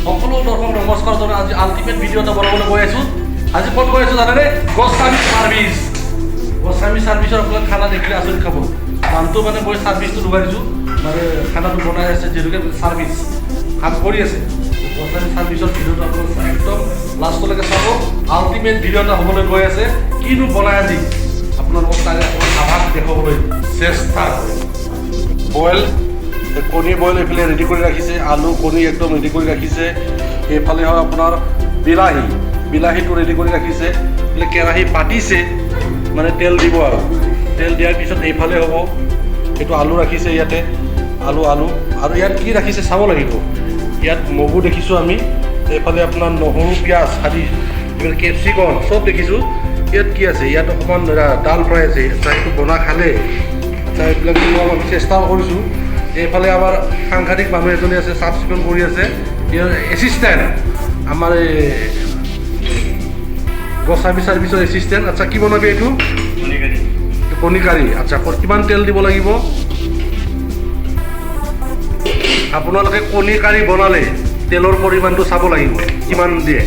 সকলো দৰ্শক নমস্কাৰ জনাই আজি আল্টিমেট ভিডিঅ' এটা বনাবলৈ গৈ আছোঁ। আজি ক'ত গৈ আছোঁ জানেনে? গোস্বামী চাৰ্ভিচ। গোস্বামী চাৰ্ভিচৰ আপোনাক খানা দেখিলে আচৰিত খাব। মানুহটো মানে মই চাৰ্ভিচটো ডুবাই দিছোঁ, মানে খানাটো বনাই আছে যিহেতুকে চাৰ্ভিচ কাম কৰি আছে। গোস্বামী চাৰ্ভিচৰ ভিডিঅ'টো আপোনালোক একদম লাষ্টলৈকে চাব। আল্টিমেট ভিডিঅ' এটা হ'বলৈ গৈ আছে। কিনো বনাই আজি আপোনালোকক তাৰে আভাস দেখুৱাবলৈ চেষ্টা কৰিম। বইল কণী বইল এইফালে ৰেডি কৰি ৰাখিছে, আলু কণী একদম ৰেডি কৰি ৰাখিছে। এইফালে হয় আপোনাৰ বিলাহীটো ৰেডি কৰি ৰাখিছে। এইফালে কেৰাহী পাতিছে, মানে তেল দিব আৰু তেল দিয়াৰ পিছত এইফালে হ'ব এইটো আলু ৰাখিছে ইয়াতে, আলু আৰু ইয়াত কি ৰাখিছে চাব লাগিব। ইয়াত মগু দেখিছোঁ আমি, এইফালে আপোনাৰ নহৰু পিঁয়াজ আদি কেপচিকম চব দেখিছোঁ। ইয়াত কি আছে? ইয়াত অকণমান ডাল ফ্ৰাই আছে, সেইটো বনাই খালে এইবিলাক আমি চেষ্টাও কৰিছোঁ। এইফালে আমাৰ সাংঘাতিক মানুহ এজনী আছে, চাফ চিকুণ কৰি আছে, ইয়াৰ এছিষ্টেণ্ট আমাৰ এই গোস্বামী চাৰ্ভিচৰ এছিষ্টেণ্ট। আচ্ছা কি বনাবি এইটো? কণী কাৰী। আচ্ছা কিমান তেল দিব লাগিব? আপোনালোকে কণী কাৰী বনালে তেলৰ পৰিমাণটো চাব লাগিব কিমান দিয়ে।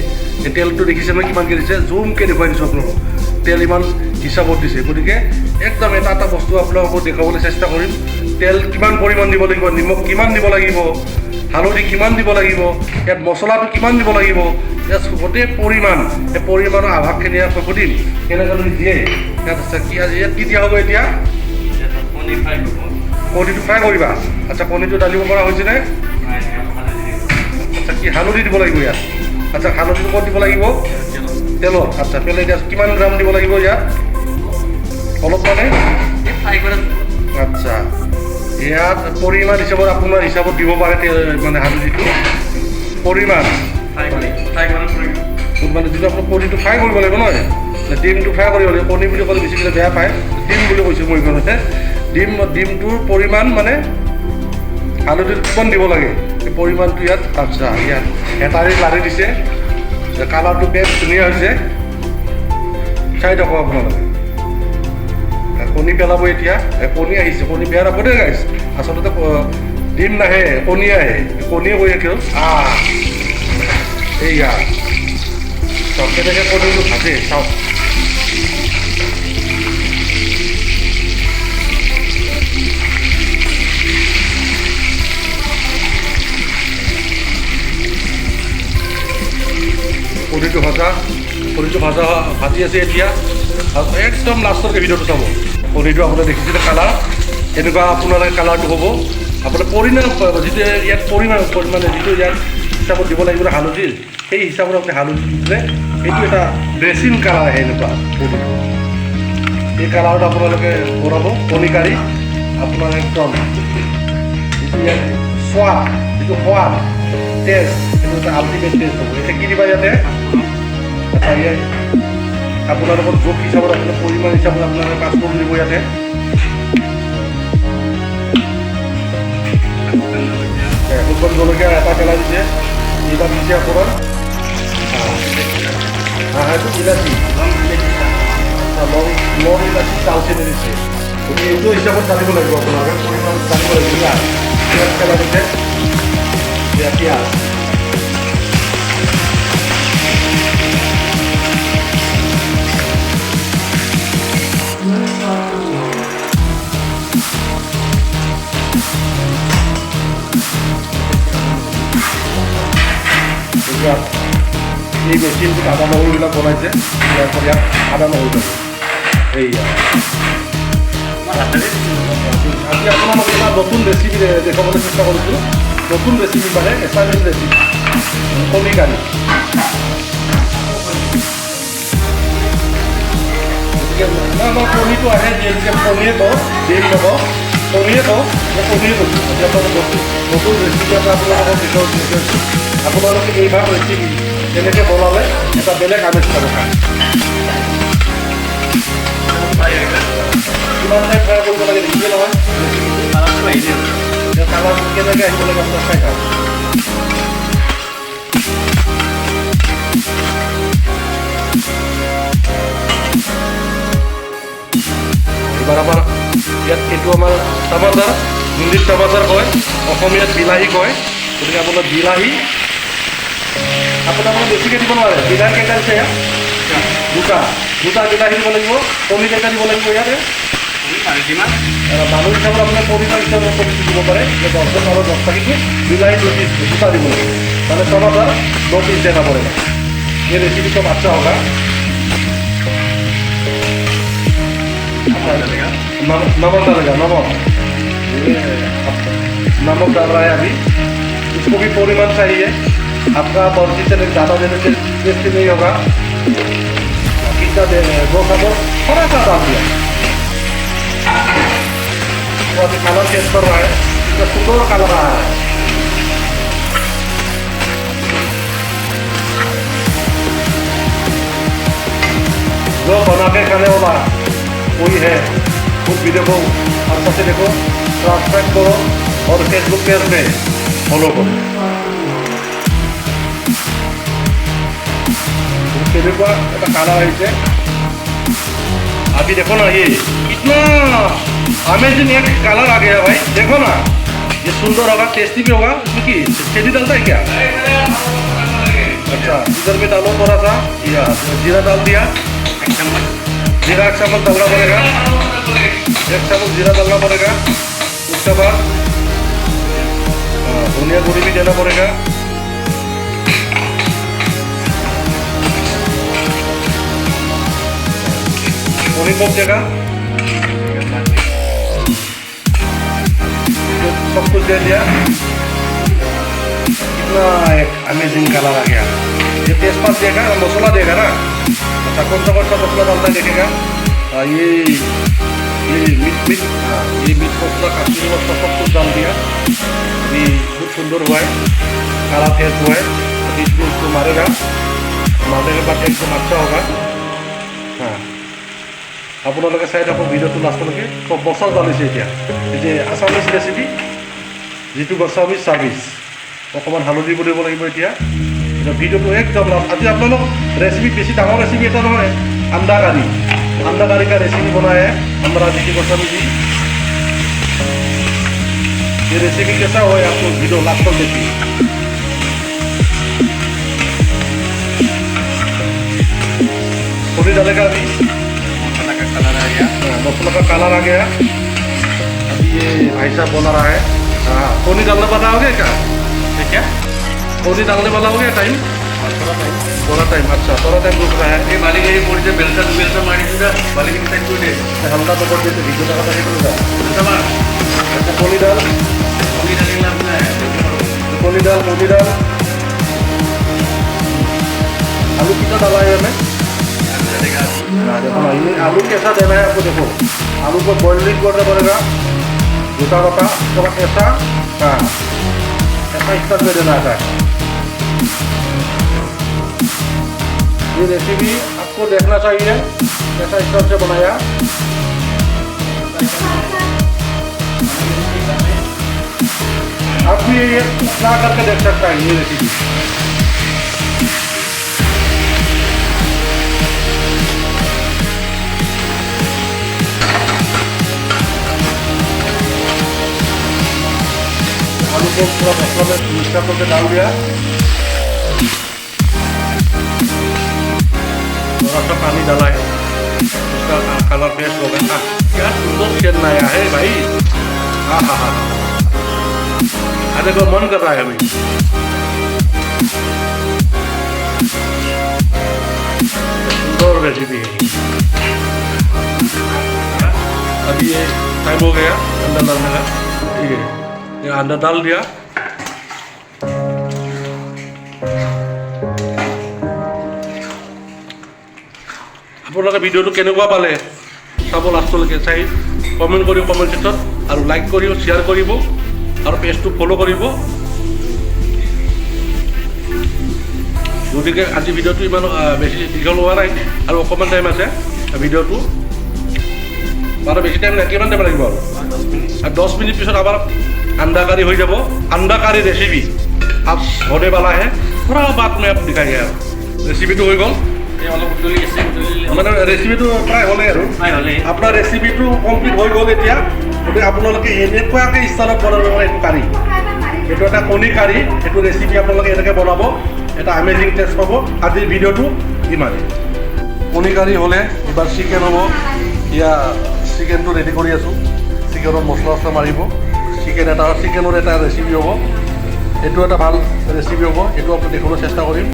এই তেলটো দেখিছে নহয় কিমানকৈ দিছে, জুমকৈ দেখুৱাই দিছোঁ আপোনালোকক। তেল ইমান হিচাপত দিছে, গতিকে একদম এটা এটা বস্তু আপোনালোকক দেখুৱাবলৈ চেষ্টা কৰিম। তেল কিমান পৰিমাণ দিব লাগিব, নিমখ কিমান দিব লাগিব, হালধি কিমান দিব লাগিব, ইয়াত মছলাটো কিমান দিব লাগিব, ইয়াত গোটেই পৰিমাণ সেই পৰিমাণৰ আভাসখিনি সুধিম কেনেকৈ যদি দিয়ে। ইয়াত কি ইয়াত কি দিয়া হ'ব এতিয়া? কণীটো ফ্ৰাই কৰিবা। আচ্ছা কণীটো ডালিব পৰা হৈছেনে? আচ্ছা কি হালধি দিব লাগিব ইয়াত? আচ্ছা হালধিটো ক'ত দিব লাগিব? তেলত। আচ্ছা পেলাই এতিয়া কিমান গ্ৰাম দিব লাগিব ইয়াত? অলপ মানে ফ্ৰাই কৰে। আচ্ছা ইয়াত পৰিমাণ হিচাপত আপোনাৰ হিচাপত দিব পাৰে মানে হালধিটো পৰিমাণ মানে যিটো আপোনাৰ কণীটো ফ্ৰাই কৰিব লাগিব নহয়, ডিমটো ফ্ৰাই কৰিব লাগিব। কণী বুলি ক'লে বেছিকৈ বেয়া পায়, ডিম বুলি কৈছোঁ মই ইমানতে। ডিমটোৰ পৰিমাণ মানে হালধিটো কিমান দিব লাগে সেই পৰিমাণটো ইয়াত। আচ্ছা ইয়াত হেতাৰে লাৰি দিছে, কালাৰটো বেছ ধুনীয়া হৈছে। চাই থাকক আপোনালোকে। কণী পেলাব এতিয়া, কণী আহিছে, কণী বেয়া নাপাব দেই গাইছ। আচলতে ডিম নাহে, কণী আহে, কণীয়ে কৈ ৰাখিও এইয়া চাওক কেনেকৈ কণীটো ভাজে চাওক। কণীটো ভাজি আছে এতিয়া। আৰু একদম লাষ্টলৈকে ভিডিঅ'টো চাব। কণীটো আপোনাৰ দেখিছিলে কালাৰ, এনেকুৱা আপোনাৰ কালাৰটো হ'ব। আপোনাৰ পৰিমাণ যিটো ইয়াত পৰিমাণ মানে যিটো ইয়াত হিচাপত দিব লাগিব হালধিৰ, সেই হিচাপত আপুনি হালধি দিলে সেইটো এটা ড্ৰেছিং কালাৰ আহে এনেকুৱা কণীটো। এই কালাৰত আপোনালোকে বনাব কণী কাৰী। আপোনাৰ একদম যিটো ইয়াত সোৱাদ টেষ্ট, সেইটো এটা আল্টিমেট টেষ্ট হ'ব। এতিয়া কি দিবা ইয়াতে? আচ্ছা ইয়াত আপোনালোকৰ জোখ হিচাপত আপোনাৰ পৰিমাণ হিচাপত আপোনালোকে পাঁচফোৰণ দিব ইয়াতে। শুকান জলকীয়া এটা পেলাই দিছে, এইবাৰ দিছে আপোনাৰ এইটো বিলাচী, লং ইলাচি ডালচেনি দিছে। গতিকে এইটো হিচাপত জানিব লাগিব আপোনালোকে, পৰিমাণ জানিব লাগিব। পিঁয়াজ পেলাই দিছে, পিঁয়াজ এই মেচিনটোত আদা নহৰুবিলাক বনাইছে, ইয়াত আদা নহৰু এইয়া। আজি আপোনালোকে এটা নতুন ৰেচিপি দেখাবলৈ চেষ্টা কৰিছোঁ। নতুন ৰেচিপি মানে এছাইনমেণ্ট ৰেচিপি কণী কাৰী। গতিকে আমাৰ কণীটো আহে যিহেতুকে কণীয়ে কওঁ, ডিম নকওঁ, কণীয়ে কওঁ, মই কণীয়ে কৈছোঁ। আজি আপোনালোকক নতুন ৰেচিপি এটা আপোনালোকৰ ভিতৰত দিছোঁ। আপোনালোকে এইভাগ ৰেচিপি তেনেকৈ বনালে এটা বেলেগ আমেজ পাব খায়। কিমান টাইম ফ্ৰাই কৰিব লাগে দেখিছে নহয়? কালাৰটো কেনেকৈ আহিব লাগে আপোনাৰ চাই থাকক। এইবাৰ আমাৰ ইয়াত এইটো আমাৰ টমাটাৰ, হিন্দীত টমাটাৰ কয়, অসমীয়াত বিলাহী কয়। গতিকে আপোনাৰ বিলাহী আপোনালোকে বেছিকৈ দিব নোৱাৰে। বিলাহী কেইটা দিছে ইয়াত? দুটা বিলাহী দিব লাগিব। কণী কেইটা দিব লাগিব ইয়াতে? মানুহ হিচাপত আপোনাৰ পৰিমাণ হিচাপত কণীটো দিব পাৰে। 10জন আৰু 10টা কিন্তু বিলাহী 2 পিस দুটা দিব লাগিব। মানে 2 piस देना पड़ेगा। ये रेसिपी सब अच्छा होगा। नमक डालेगा, नमक डाल रहा है अभी। इसको भी परिमाण चाहिए। आपका मर्जी से ज़्यादा देने से टेस्टी नहीं होगा। कितना दे वो खबर थोड़ा सा डाल दिया। वो अभी कलर चेंज कर रहा है। इसका सुंदर कलर आ रहा है। जो बना के खाने वाला कोई है उस वीडियो को अच्छा से देखो, सब्सक्राइब करो और फेसबुक पेज में फॉलो करो। काला है। अभी देखो ना, ये कितना अमेजिंग एक कलर आ गया भाई। देखो ना, ये सुंदर होगा, टेस्टी भी होगा। इसमें की चीनी डालता है क्या? अच्छा, इधर में डालो थोड़ा सा जीरा डाल दिया। जीरा 1 चम्मच डालना पड़ेगा। 1 चम्मच जीरा डालना पड़ेगा। उसके बाद धनिया गुड़ी भी देना पड़ेगा। धनी पक जाएगा। सब कुछ दे दिया। कितना एक अमेजिंग कलर आ गया। ये तेजपात देगा, मसाला देगा ना। अच्छा, कौन सा मसाला डालता है देखेगा। ये मीट मसाला, कश्मीरी मसाला सब कुछ डाल दिया। अभी बहुत सुंदर हुआ है, काला तेज हुआ है। अभी इसको मारेगा। मारने के बाद एकदम अच्छा होगा। हाँ, আপোনালোকে চাই থাকক ভিডিঅ'টো লাষ্টলৈকে। খুব বছৰ জ্বলিছে এতিয়া। এই যে আছামিজ ৰেচিপি, যিটো আছামিজ চাৰ্ভিচ। অকণমান হালধি দিব লাগিব এতিয়া। ভিডিঅ'টো একদম আজি আপোনালোক रेसिपी बेसी डांगर रेसिपी এটা নহয়। अंडा करी का रेसिपी बनाया है हमारा दीदी गोस्वामी जी। ये रेसिपी कैसा हो आपको वीडियो लास्ट तक देखिए। थोड़ी डालेगा अभी। मसाला का कलर आ गया। अभी ये भाई साहब बना रहा है। हाँ, कोनी डालने वाला हो गया क्या? क्या कोनी डालने वाला हो गया? टाइम थोड़ा टाइम। अच्छा, थोड़ा टाइम रुक रहा है। ये मालिक ये बोलते बेलता मारी सुधा मालिक की टाइम कोई हल्का तो कर देते वीडियो का नहीं करूँगा। बेलता अच्छा, कोनी डाल आलू कितना डाला है हमें? देखो ना, ये आलू कैसा देना है आपको। देखो, आलू को बॉइलिंग करना पड़ेगा। गोटा तो ऐसा। हाँ, ऐसा स्तर में देना है। ये रेसिपी आपको देखना चाहिए कैसा स्तर से बनाया। आप भी ये ट्राई करके देख सकता है ये रेसिपी। आलू को पूरा मसाला में मिक्स करके डाल दिया। थोड़ा सा पानी डाला है, उसका कलर फ्रेश हो गया। क्या सुंदर शेड आया है भाई। हाँ हाँ हाँ, खाने को मन कर रहा है अभी। सुंदर रेसिपी है। अभी ये टाइम हो गया अंडा डालने का। ठीक है, ये अंडा डाल दिया। আপোনালোকে ভিডিঅ'টো কেনেকুৱা পালে চাব লাষ্টলৈকে। চাই কমেণ্ট কৰিব কমেণ্ট ছেকশ্যনত, আৰু লাইক কৰিব, শ্বেয়াৰ কৰিব, আৰু পেজটো ফ'ল' কৰিব। গতিকে আজি ভিডিঅ'টো ইমান বেছি দীঘল হোৱা নাই, আৰু অকণমান টাইম আছে ভিডিঅ'টো। বাৰু বেছি টাইম নাই, কিমান টাইম লাগিব আৰু 10 মিনিট পিছত আমাৰ अंडा करी हो যাব। अंडा करी रेसिपी आप होने वाला है। थोड़ा बात में आप दिखाई है। रेसिपी तो हो गल মানে ৰেচিপিটো প্ৰায় হ'লে আৰু আপোনাৰ ৰেচিপিটো কমপ্লিট হৈ গ'ল। এতিয়া গতিকে আপোনালোকে এনেকুৱাকৈ ষ্টাইলত বনাব পাৰে এইটো কাৰী। এইটো এটা কণী কাৰী। এইটো ৰেচিপি আপোনালোকে এনেকৈ বনাব। এটা আমেজিং টেষ্ট পাব আজিৰ ভিডিঅ'টো ইমানেই কণী কাৰী হ'লে এবাৰ চিকেন হ'ব ইয়া চিকেনটো ৰেডি কৰি আছোঁ চিকেনত মছলা চছলা মাৰিব চিকেনৰ এটা ৰেচিপি হ'ব এইটো এটা ভাল ৰেচিপি হ'ব এইটো আপুনি দেখুৱাবলৈ চেষ্টা কৰিম